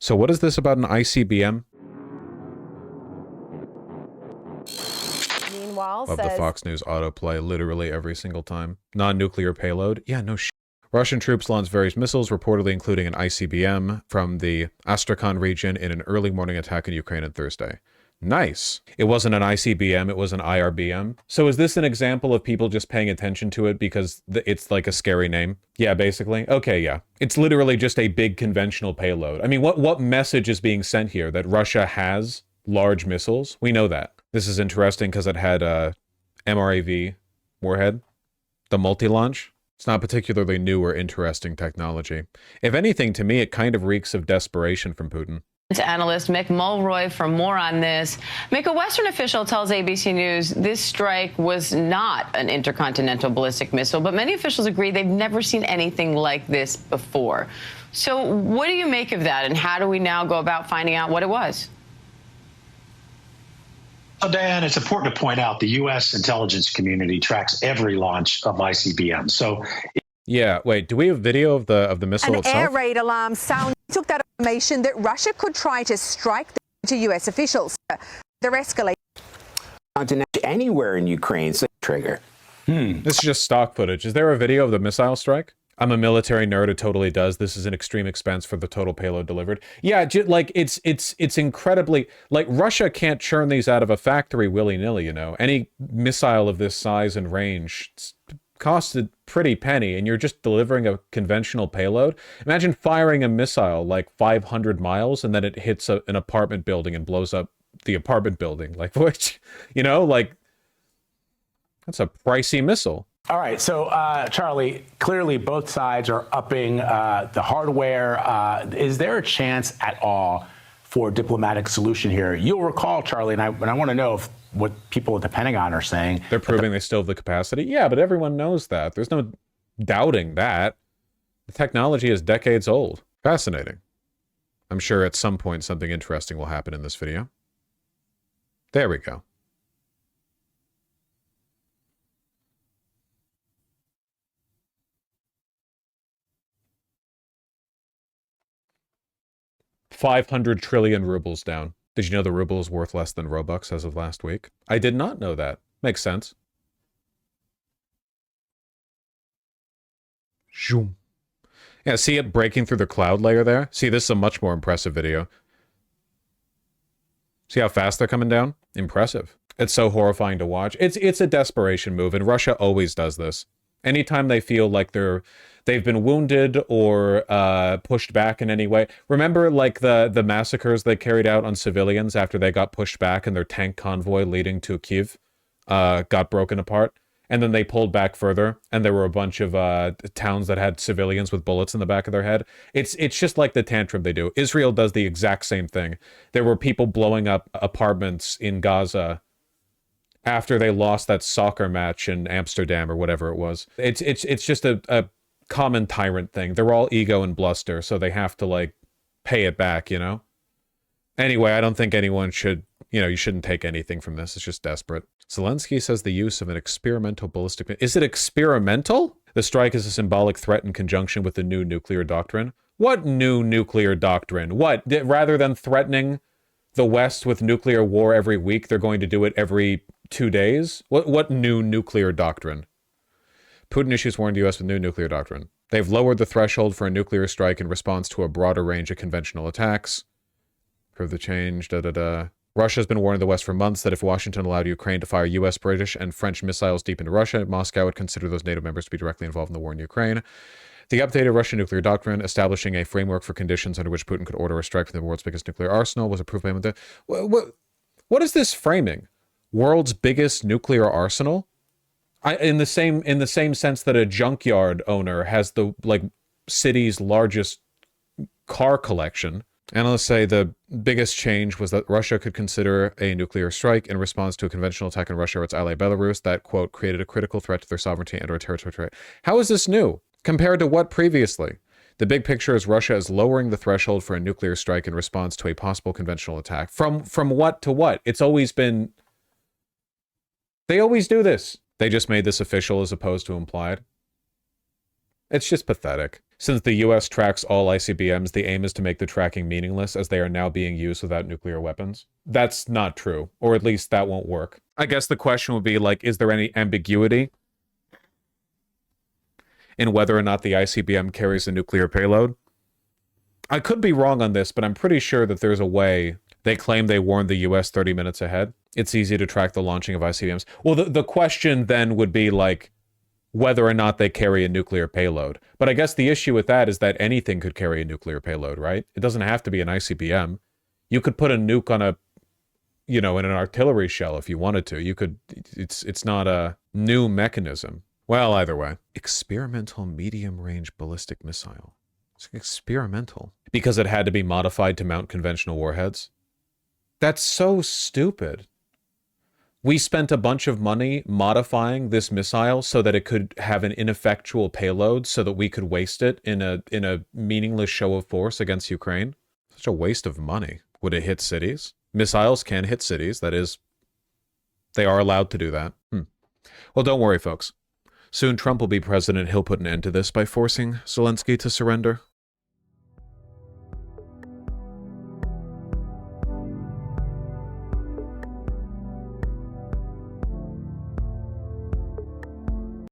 So what is this about an ICBM? Meanwhile, Of the Fox News autoplay literally every single time. Non-nuclear payload? Yeah, no shit. Russian troops launched various missiles, reportedly including an ICBM from the Astrakhan region in an early morning attack in Ukraine on Thursday. Nice. It wasn't an ICBM, it was an IRBM. So is this an example of people just paying attention to it because it's like a scary name? Yeah, basically. Okay, yeah. It's literally just a big conventional payload. I mean, what message is being sent here? That Russia has large missiles? We know that. This is interesting because it had a MRAV warhead, the multi-launch. It's not particularly new or interesting technology. If anything, to me, it kind of reeks of desperation from Putin. Analyst Mick Mulroy for more on this. Mick, a Western official tells ABC News this strike was not an intercontinental ballistic missile, but many officials agree they've never seen anything like this before. So what do you make of that, and how do we now go about finding out what it was? Well, Dan, it's important to point out the U.S. intelligence community tracks every launch of ICBM. So, yeah, wait, do we have video of the missile itself? An air raid alarm sound took that information that Russia could try to strike to U.S. officials. They're escalating. Anywhere in Ukraine, so trigger. This is just stock footage. Is there a video of the missile strike? I'm a military nerd. It totally does. This is an extreme expense for the total payload delivered. Yeah, like it's incredibly, like, Russia can't churn these out of a factory willy-nilly, you know. Any missile of this size and range costs a pretty penny, and you're just delivering a conventional payload. Imagine firing a missile like 500 miles and then it hits an apartment building and blows up the apartment building. Like, which, you know, like, that's a pricey missile. All right, so Charlie, clearly both sides are upping the hardware. Is there a chance at all for a diplomatic solution here? You'll recall, Charlie, and I want to know if what people at the Pentagon are saying. They're proving they still have the capacity? Yeah, but everyone knows that. There's no doubting that. The technology is decades old. Fascinating. I'm sure at some point something interesting will happen in this video. There we go. $500 trillion rubles down. Did you know the ruble is worth less than Robux as of last week? I did not know that. Makes sense. Zoom. Yeah, see it breaking through the cloud layer there? See, this is a much more impressive video. See how fast they're coming down? Impressive. It's so horrifying to watch. It's a desperation move, and Russia always does this. Anytime they feel like they've been wounded or pushed back in any way. Remember, like, the massacres they carried out on civilians after they got pushed back and their tank convoy leading to Kyiv got broken apart? And then they pulled back further, and there were a bunch of towns that had civilians with bullets in the back of their head. It's just like the tantrum they do. Israel does the exact same thing. There were people blowing up apartments in Gaza after they lost that soccer match in Amsterdam or whatever it was. It's just a common tyrant thing. They're all ego and bluster, so they have to, like, pay it back, you know? Anyway, I don't think anyone should, you know, you shouldn't take anything from this. It's just desperate. Zelensky says the use of an experimental ballistic... Is it experimental? The strike is a symbolic threat in conjunction with the new nuclear doctrine. What new nuclear doctrine? What? Rather than threatening the West with nuclear war every week, they're going to do it every 2 days? What new nuclear doctrine? Putin issues warned the U.S. with new nuclear doctrine. They've lowered the threshold for a nuclear strike in response to a broader range of conventional attacks. Prove the change, Russia's been warning the West for months that if Washington allowed Ukraine to fire U.S., British, and French missiles deep into Russia, Moscow would consider those NATO members to be directly involved in the war in Ukraine. The updated Russian nuclear doctrine, establishing a framework for conditions under which Putin could order a strike from the world's biggest nuclear arsenal, was approved by him. What is this framing? World's biggest nuclear arsenal? In the same sense that a junkyard owner has the, like, city's largest car collection. Analysts say the biggest change was that Russia could consider a nuclear strike in response to a conventional attack on Russia or its ally Belarus that, quote, created a critical threat to their sovereignty and or territory. How is this new? Compared to what previously? The big picture is Russia is lowering the threshold for a nuclear strike in response to a possible conventional attack. From what to what? It's always been... They always do this. They just made this official as opposed to implied. It's just pathetic. Since the US tracks all ICBMs, the aim is to make the tracking meaningless as they are now being used without nuclear weapons. That's not true, or at least that won't work. I guess the question would be, like, is there any ambiguity in whether or not the ICBM carries a nuclear payload? I could be wrong on this, but I'm pretty sure that there's a way. They claim they warned the US 30 minutes ahead. It's easy to track the launching of ICBMs. Well, the question then would be, like, whether or not they carry a nuclear payload. But I guess the issue with that is that anything could carry a nuclear payload, right? It doesn't have to be an ICBM. You could put a nuke on a, you know, in an artillery shell if you wanted to. You could, it's not a new mechanism. Well, either way. Experimental medium-range ballistic missile. It's experimental. Because it had to be modified to mount conventional warheads. That's so stupid. We spent a bunch of money modifying this missile so that it could have an ineffectual payload so that we could waste it in a meaningless show of force against Ukraine. Such a waste of money. Would it hit cities? Missiles can hit cities. That is, they are allowed to do that. Well, don't worry, folks. Soon Trump will be president. He'll put an end to this by forcing Zelensky to surrender.